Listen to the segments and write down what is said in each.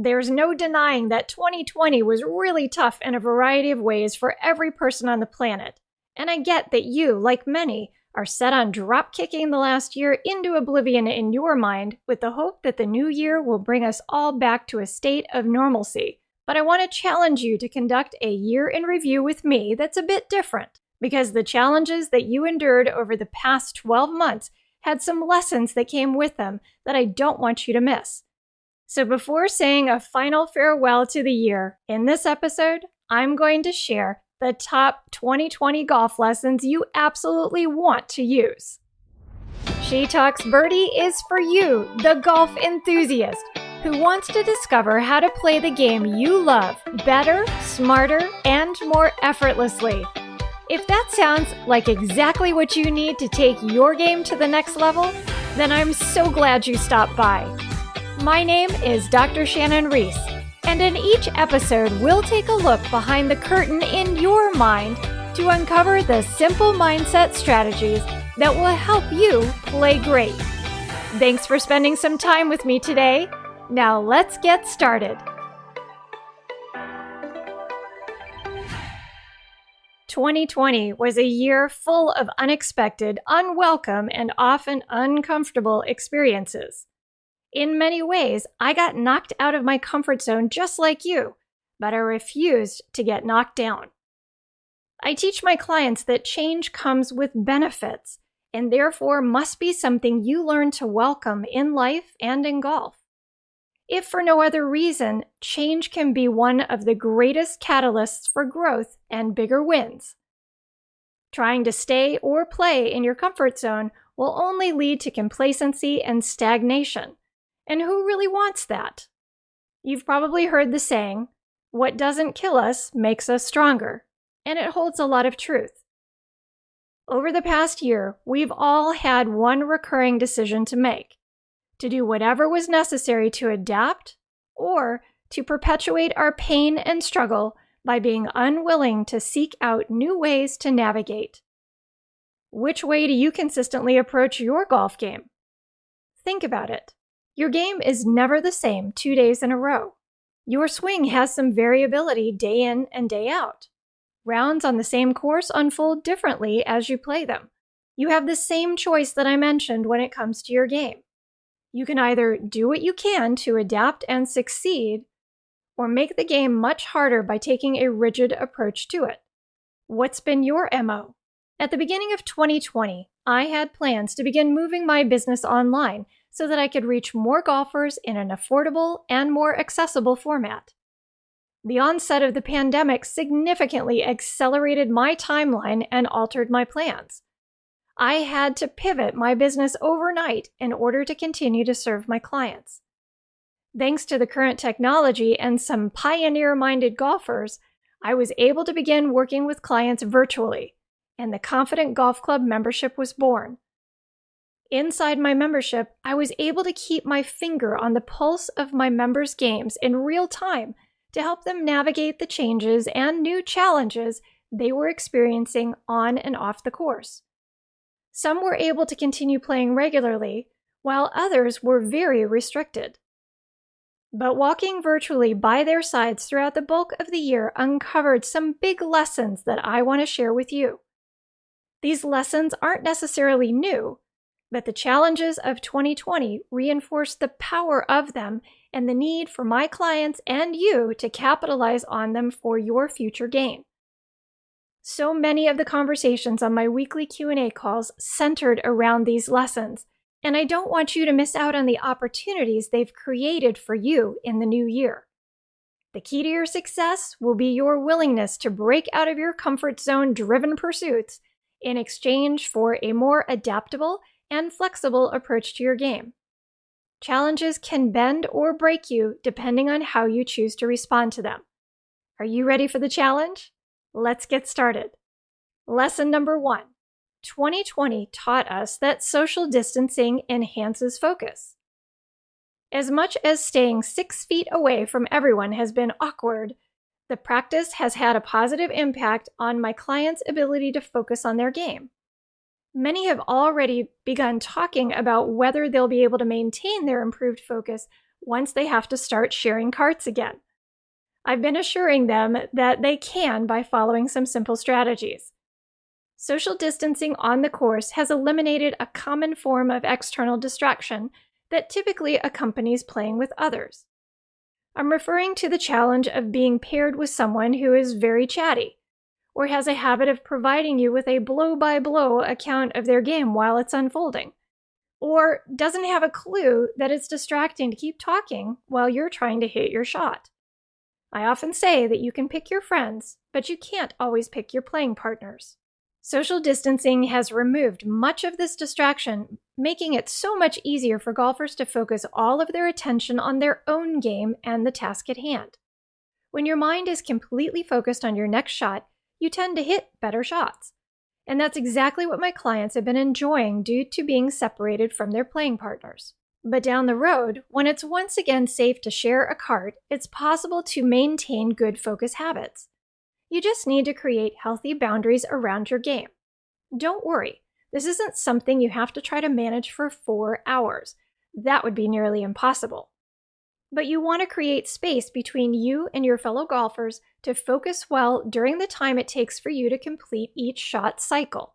There's no denying that 2020 was really tough in a variety of ways for every person on the planet. And I get that you, like many, are set on drop-kicking the last year into oblivion in your mind with the hope that the new year will bring us all back to a state of normalcy. But I want to challenge you to conduct a year in review with me that's a bit different, because the challenges that you endured over the past 12 months had some lessons that came with them that I don't want you to miss. So before saying a final farewell to the year, in this episode, I'm going to share the top 2020 golf lessons you absolutely want to use. She Talks Birdie is for you, the golf enthusiast, who wants to discover how to play the game you love better, smarter, and more effortlessly. If that sounds like exactly what you need to take your game to the next level, then I'm so glad you stopped by. My name is Dr. Shannon Reese, and in each episode, we'll take a look behind the curtain in your mind to uncover the simple mindset strategies that will help you play great. Thanks for spending some time with me today. Now let's get started. 2020 was a year full of unexpected, unwelcome, and often uncomfortable experiences. In many ways, I got knocked out of my comfort zone just like you, but I refused to get knocked down. I teach my clients that change comes with benefits, and therefore must be something you learn to welcome in life and in golf. If for no other reason, change can be one of the greatest catalysts for growth and bigger wins. Trying to stay or play in your comfort zone will only lead to complacency and stagnation. And who really wants that? You've probably heard the saying, "What doesn't kill us makes us stronger," and it holds a lot of truth. Over the past year, we've all had one recurring decision to make: to do whatever was necessary to adapt, or to perpetuate our pain and struggle by being unwilling to seek out new ways to navigate. Which way do you consistently approach your golf game? Think about it. Your game is never the same 2 days in a row. Your swing has some variability day in and day out. Rounds on the same course unfold differently as you play them. You have the same choice that I mentioned when it comes to your game. You can either do what you can to adapt and succeed, or make the game much harder by taking a rigid approach to it. What's been your MO? At the beginning of 2020, I had plans to begin moving my business online so that I could reach more golfers in an affordable and more accessible format. The onset of the pandemic significantly accelerated my timeline and altered my plans. I had to pivot my business overnight in order to continue to serve my clients. Thanks to the current technology and some pioneer-minded golfers, I was able to begin working with clients virtually, and the Confident Golf Club membership was born. Inside my membership, I was able to keep my finger on the pulse of my members' games in real time to help them navigate the changes and new challenges they were experiencing on and off the course. Some were able to continue playing regularly, while others were very restricted. But walking virtually by their sides throughout the bulk of the year uncovered some big lessons that I want to share with you. These lessons aren't necessarily new, but the challenges of 2020 reinforced the power of them and the need for my clients and you to capitalize on them for your future gain. So many of the conversations on my weekly Q&A calls centered around these lessons, and I don't want you to miss out on the opportunities they've created for you in the new year. The key to your success will be your willingness to break out of your comfort zone-driven pursuits in exchange for a more adaptable and flexible approach to your game. Challenges can bend or break you depending on how you choose to respond to them. Are you ready for the challenge? Let's get started. Lesson number 1. 2020 taught us that social distancing enhances focus. As much as staying 6 feet away from everyone has been awkward, the practice has had a positive impact on my clients' ability to focus on their game. Many have already begun talking about whether they'll be able to maintain their improved focus once they have to start sharing carts again. I've been assuring them that they can by following some simple strategies. Social distancing on the course has eliminated a common form of external distraction that typically accompanies playing with others. I'm referring to the challenge of being paired with someone who is very chatty, or has a habit of providing you with a blow-by-blow account of their game while it's unfolding, or doesn't have a clue that it's distracting to keep talking while you're trying to hit your shot. I often say that you can pick your friends, but you can't always pick your playing partners. Social distancing has removed much of this distraction, making it so much easier for golfers to focus all of their attention on their own game and the task at hand. When your mind is completely focused on your next shot, you tend to hit better shots. And that's exactly what my clients have been enjoying due to being separated from their playing partners. But down the road, when it's once again safe to share a cart, it's possible to maintain good focus habits. You just need to create healthy boundaries around your game. Don't worry, this isn't something you have to try to manage for 4 hours. That would be nearly impossible. But you want to create space between you and your fellow golfers to focus well during the time it takes for you to complete each shot cycle.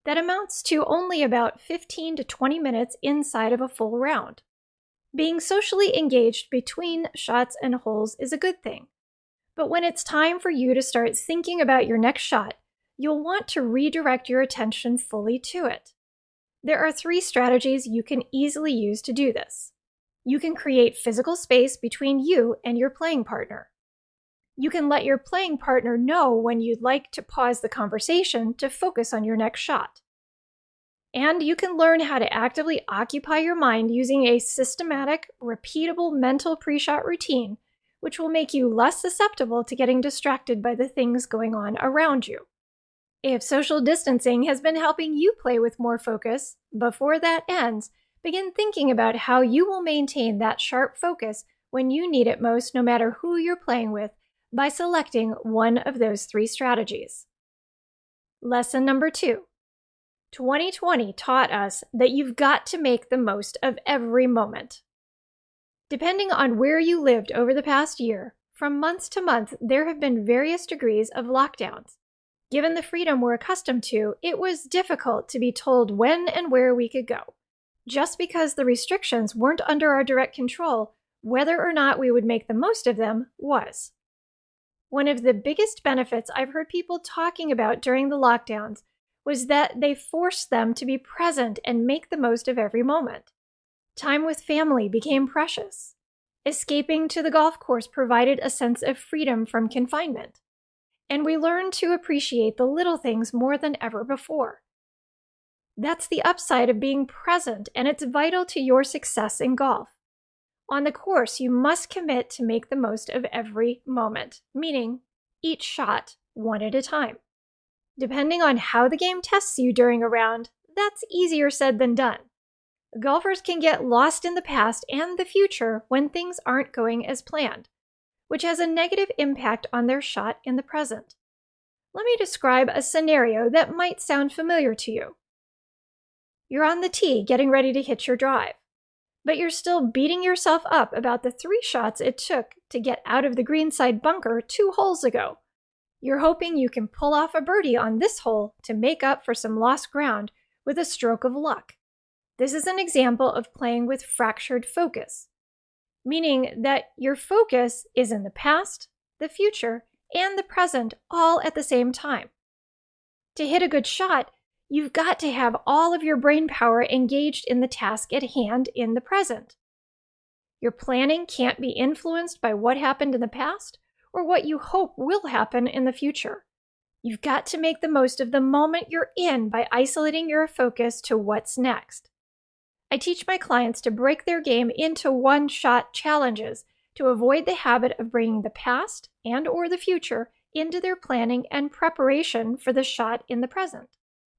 That amounts to only about 15 to 20 minutes inside of a full round. Being socially engaged between shots and holes is a good thing. But when it's time for you to start thinking about your next shot, you'll want to redirect your attention fully to it. There are 3 strategies you can easily use to do this. You can create physical space between you and your playing partner. You can let your playing partner know when you'd like to pause the conversation to focus on your next shot. And you can learn how to actively occupy your mind using a systematic, repeatable mental pre-shot routine, which will make you less susceptible to getting distracted by the things going on around you. If social distancing has been helping you play with more focus, before that ends, begin thinking about how you will maintain that sharp focus when you need it most, no matter who you're playing with, by selecting one of those 3 strategies. Lesson number 2. 2020 taught us that you've got to make the most of every moment. Depending on where you lived over the past year, from month to month, there have been various degrees of lockdowns. Given the freedom we're accustomed to, it was difficult to be told when and where we could go. Just because the restrictions weren't under our direct control, whether or not we would make the most of them was. One of the biggest benefits I've heard people talking about during the lockdowns was that they forced them to be present and make the most of every moment. Time with family became precious. Escaping to the golf course provided a sense of freedom from confinement. And we learned to appreciate the little things more than ever before. That's the upside of being present, and it's vital to your success in golf. On the course, you must commit to make the most of every moment, meaning each shot one at a time. Depending on how the game tests you during a round, that's easier said than done. Golfers can get lost in the past and the future when things aren't going as planned, which has a negative impact on their shot in the present. Let me describe a scenario that might sound familiar to you. You're on the tee getting ready to hit your drive, but you're still beating yourself up about the 3 shots it took to get out of the greenside bunker 2 holes ago. You're hoping you can pull off a birdie on this hole to make up for some lost ground with a stroke of luck. This is an example of playing with fractured focus, meaning that your focus is in the past, the future, and the present all at the same time. To hit a good shot, you've got to have all of your brain power engaged in the task at hand in the present. Your planning can't be influenced by what happened in the past or what you hope will happen in the future. You've got to make the most of the moment you're in by isolating your focus to what's next. I teach my clients to break their game into one-shot challenges to avoid the habit of bringing the past and/or the future into their planning and preparation for the shot in the present.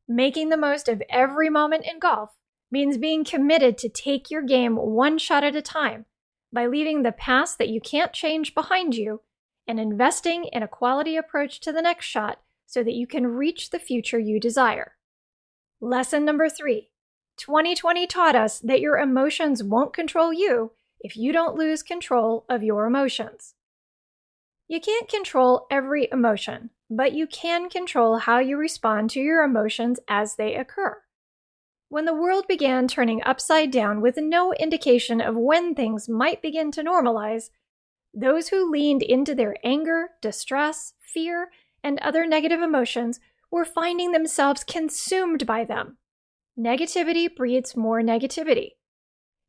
Making the most of every moment in golf means being committed to take your game one shot at a time by leaving the past that you can't change behind you and investing in a quality approach to the next shot so that you can reach the future you desire. Lesson number 3. 2020 taught us that your emotions won't control you if you don't lose control of your emotions. You can't control every emotion, but you can control how you respond to your emotions as they occur. When the world began turning upside down with no indication of when things might begin to normalize, those who leaned into their anger, distress, fear, and other negative emotions were finding themselves consumed by them. Negativity breeds more negativity.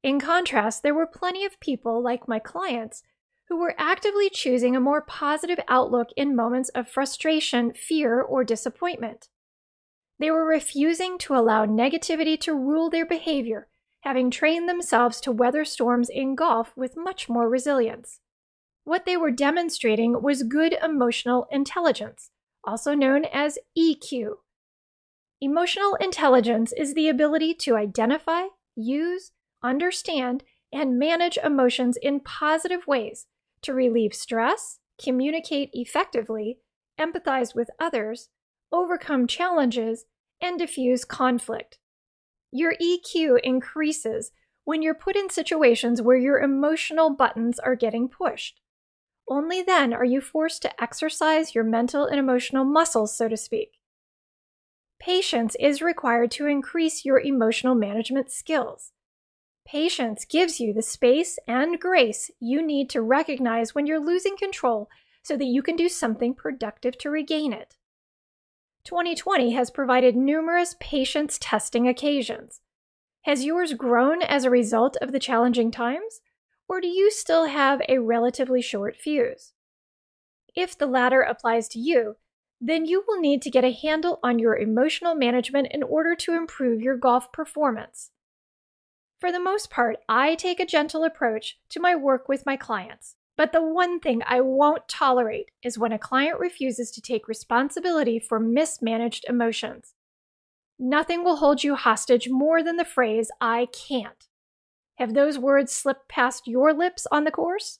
In contrast, there were plenty of people, like my clients, who were actively choosing a more positive outlook in moments of frustration, fear, or disappointment. They were refusing to allow negativity to rule their behavior, having trained themselves to weather storms in golf with much more resilience. What they were demonstrating was good emotional intelligence, also known as EQ. Emotional intelligence is the ability to identify, use, understand, and manage emotions in positive ways to relieve stress, communicate effectively, empathize with others, overcome challenges, and diffuse conflict. Your EQ increases when you're put in situations where your emotional buttons are getting pushed. Only then are you forced to exercise your mental and emotional muscles, so to speak. Patience is required to increase your emotional management skills. Patience gives you the space and grace you need to recognize when you're losing control so that you can do something productive to regain it. 2020 has provided numerous patience testing occasions. Has yours grown as a result of the challenging times, or do you still have a relatively short fuse? If the latter applies to you, then you will need to get a handle on your emotional management in order to improve your golf performance. For the most part, I take a gentle approach to my work with my clients, but the one thing I won't tolerate is when a client refuses to take responsibility for mismanaged emotions. Nothing will hold you hostage more than the phrase, "I can't." Have those words slipped past your lips on the course?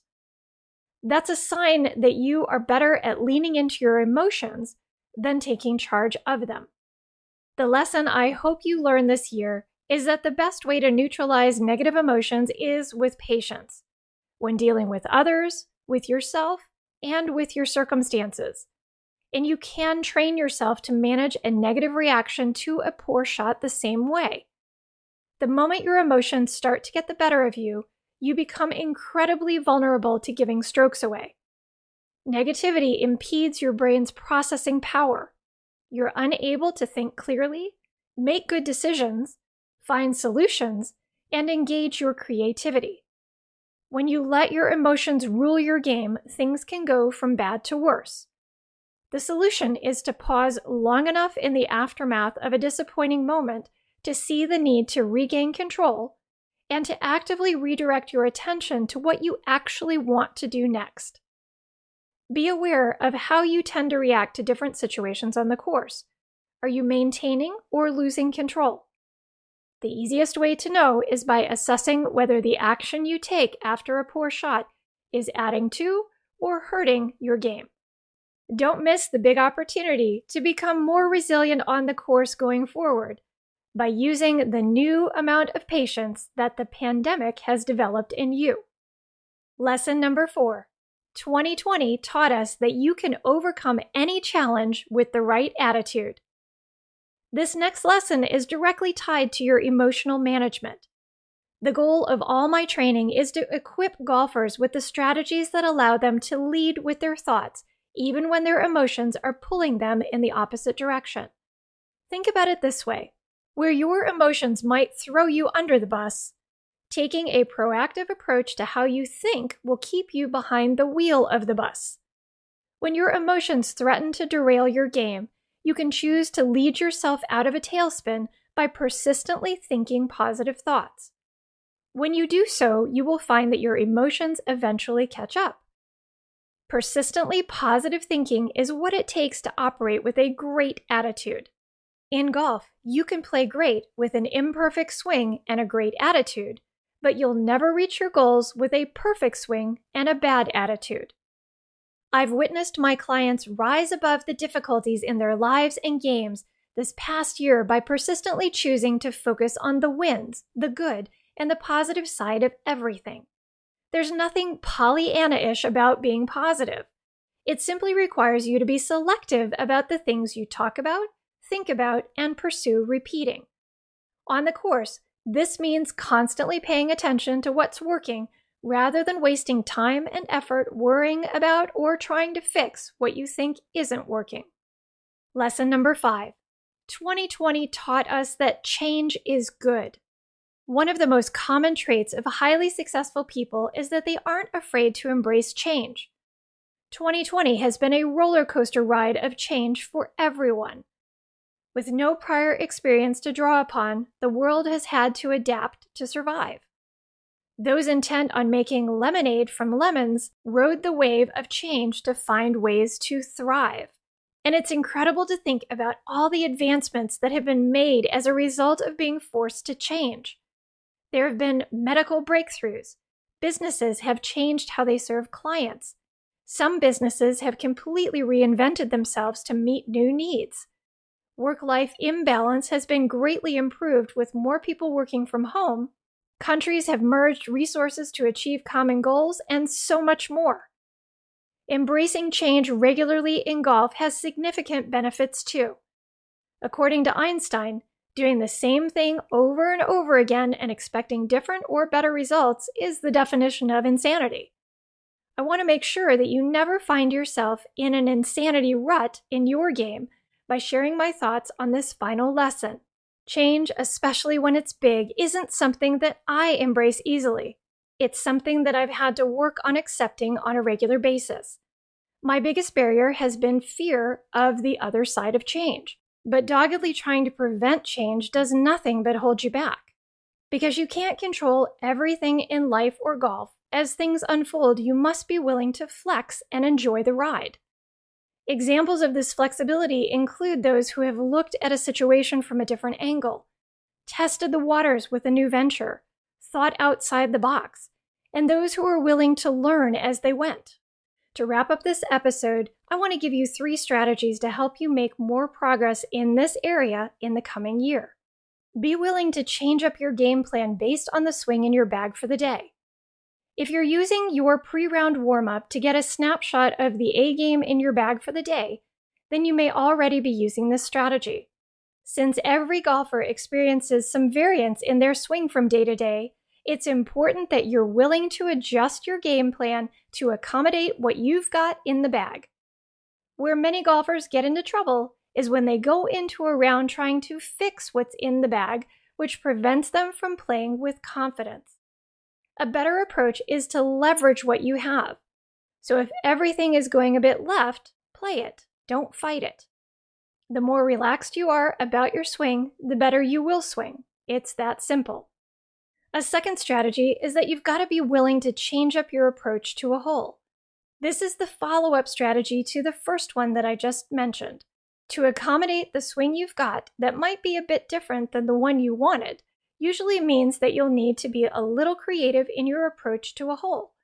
That's a sign that you are better at leaning into your emotions than taking charge of them. The lesson I hope you learn this year is that the best way to neutralize negative emotions is with patience, when dealing with others, with yourself, and with your circumstances. And you can train yourself to manage a negative reaction to a poor shot the same way. The moment your emotions start to get the better of you, you become incredibly vulnerable to giving strokes away. Negativity impedes your brain's processing power. You're unable to think clearly, make good decisions, find solutions, and engage your creativity. When you let your emotions rule your game, things can go from bad to worse. The solution is to pause long enough in the aftermath of a disappointing moment to see the need to regain control and to actively redirect your attention to what you actually want to do next. Be aware of how you tend to react to different situations on the course. Are you maintaining or losing control? The easiest way to know is by assessing whether the action you take after a poor shot is adding to or hurting your game. Don't miss the big opportunity to become more resilient on the course going forward by using the new amount of patience that the pandemic has developed in you. Lesson number 4. 2020 taught us that you can overcome any challenge with the right attitude. This next lesson is directly tied to your emotional management. The goal of all my training is to equip golfers with the strategies that allow them to lead with their thoughts, even when their emotions are pulling them in the opposite direction. Think about it this way. Where your emotions might throw you under the bus, taking a proactive approach to how you think will keep you behind the wheel of the bus. When your emotions threaten to derail your game, you can choose to lead yourself out of a tailspin by persistently thinking positive thoughts. When you do so, you will find that your emotions eventually catch up. Persistently positive thinking is what it takes to operate with a great attitude. In golf, you can play great with an imperfect swing and a great attitude, but you'll never reach your goals with a perfect swing and a bad attitude. I've witnessed my clients rise above the difficulties in their lives and games this past year by persistently choosing to focus on the wins, the good, and the positive side of everything. There's nothing Pollyanna-ish about being positive. It simply requires you to be selective about the things you talk about, think about, and pursue repeating. On the course, this means constantly paying attention to what's working rather than wasting time and effort worrying about or trying to fix what you think isn't working. Lesson number 5. 2020 taught us that change is good. One of the most common traits of highly successful people is that they aren't afraid to embrace change. 2020 has been a roller coaster ride of change for everyone. With no prior experience to draw upon, the world has had to adapt to survive. Those intent on making lemonade from lemons rode the wave of change to find ways to thrive. And it's incredible to think about all the advancements that have been made as a result of being forced to change. There have been medical breakthroughs. Businesses have changed how they serve clients. Some businesses have completely reinvented themselves to meet new needs. Work-life imbalance has been greatly improved with more people working from home. Countries have merged resources to achieve common goals, and so much more. Embracing change regularly in golf has significant benefits too. According to Einstein, doing the same thing over and over again and expecting different or better results is the definition of insanity. I want to make sure that you never find yourself in an insanity rut in your game by sharing my thoughts on this final lesson. Change, especially when it's big, isn't something that I embrace easily. It's something that I've had to work on accepting on a regular basis. My biggest barrier has been fear of the other side of change. But doggedly trying to prevent change does nothing but hold you back. Because you can't control everything in life or golf, as things unfold, you must be willing to flex and enjoy the ride. Examples of this flexibility include those who have looked at a situation from a different angle, tested the waters with a new venture, thought outside the box, and those who are willing to learn as they went. To wrap up this episode, I want to give you 3 strategies to help you make more progress in this area in the coming year. Be willing to change up your game plan based on the swing in your bag for the day. If you're using your pre-round warm-up to get a snapshot of the A game in your bag for the day, then you may already be using this strategy. Since every golfer experiences some variance in their swing from day to day, it's important that you're willing to adjust your game plan to accommodate what you've got in the bag. Where many golfers get into trouble is when they go into a round trying to fix what's in the bag, which prevents them from playing with confidence. A better approach is to leverage what you have. So if everything is going a bit left, play it. Don't fight it. The more relaxed you are about your swing, the better you will swing. It's that simple. A second strategy is that you've got to be willing to change up your approach to a hole. This is the follow-up strategy to the first one that I just mentioned. To accommodate the swing you've got that might be a bit different than the one you wanted, usually means that you'll need to be a little creative in your approach to a hole.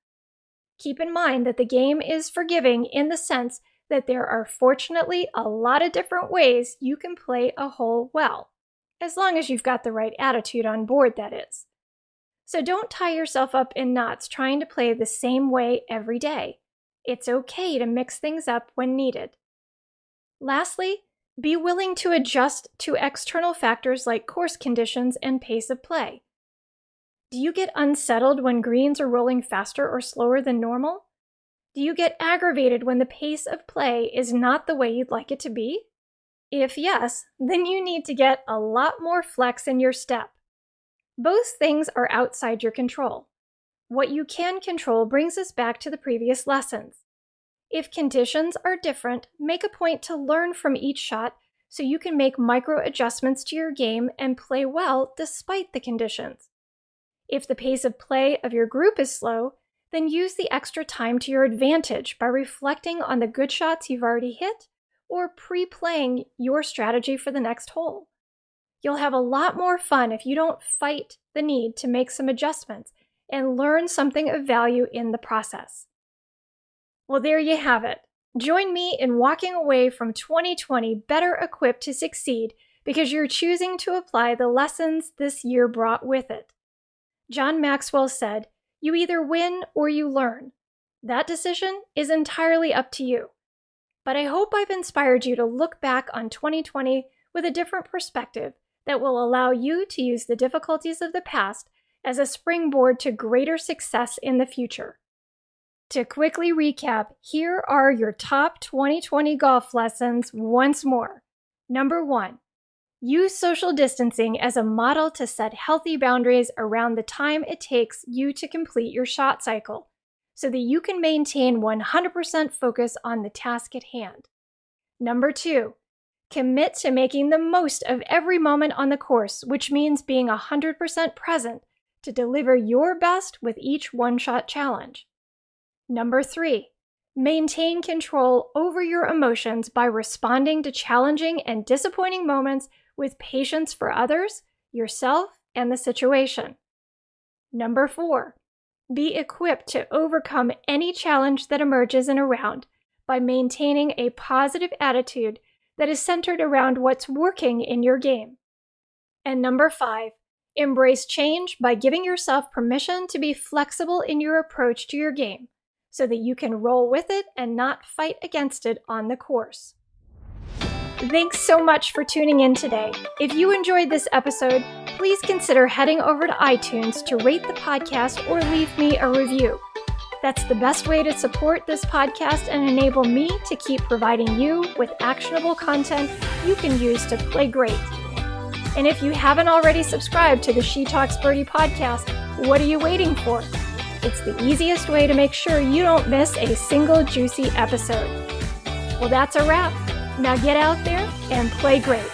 Keep in mind that the game is forgiving in the sense that there are fortunately a lot of different ways you can play a hole well, as long as you've got the right attitude on board, that is. So don't tie yourself up in knots trying to play the same way every day. It's okay to mix things up when needed. Lastly, be willing to adjust to external factors like course conditions and pace of play. Do you get unsettled when greens are rolling faster or slower than normal? Do you get aggravated when the pace of play is not the way you'd like it to be? If yes, then you need to get a lot more flex in your step. Both things are outside your control. What you can control brings us back to the previous lessons. If conditions are different, make a point to learn from each shot so you can make micro adjustments to your game and play well despite the conditions. If the pace of play of your group is slow, then use the extra time to your advantage by reflecting on the good shots you've already hit or pre-playing your strategy for the next hole. You'll have a lot more fun if you don't fight the need to make some adjustments and learn something of value in the process. Well, there you have it. Join me in walking away from 2020 better equipped to succeed because you're choosing to apply the lessons this year brought with it. John Maxwell said, You either win or you learn. That decision is entirely up to you. But I hope I've inspired you to look back on 2020 with a different perspective that will allow you to use the difficulties of the past as a springboard to greater success in the future. To quickly recap, here are your top 2020 golf lessons once more. Number 1, use social distancing as a model to set healthy boundaries around the time it takes you to complete your shot cycle, so that you can maintain 100% focus on the task at hand. Number 2, commit to making the most of every moment on the course, which means being 100% present to deliver your best with each one-shot challenge. Number 3, maintain control over your emotions by responding to challenging and disappointing moments with patience for others, yourself, and the situation. Number 4, be equipped to overcome any challenge that emerges in a round by maintaining a positive attitude that is centered around what's working in your game. And number 5, embrace change by giving yourself permission to be flexible in your approach to your game, so that you can roll with it and not fight against it on the course. Thanks so much for tuning in today. If you enjoyed this episode, please consider heading over to iTunes to rate the podcast or leave me a review. That's the best way to support this podcast and enable me to keep providing you with actionable content you can use to play great. And if you haven't already subscribed to the She Talks Birdie podcast, what are you waiting for? It's the easiest way to make sure you don't miss a single juicy episode. Well, that's a wrap. Now get out there and play great.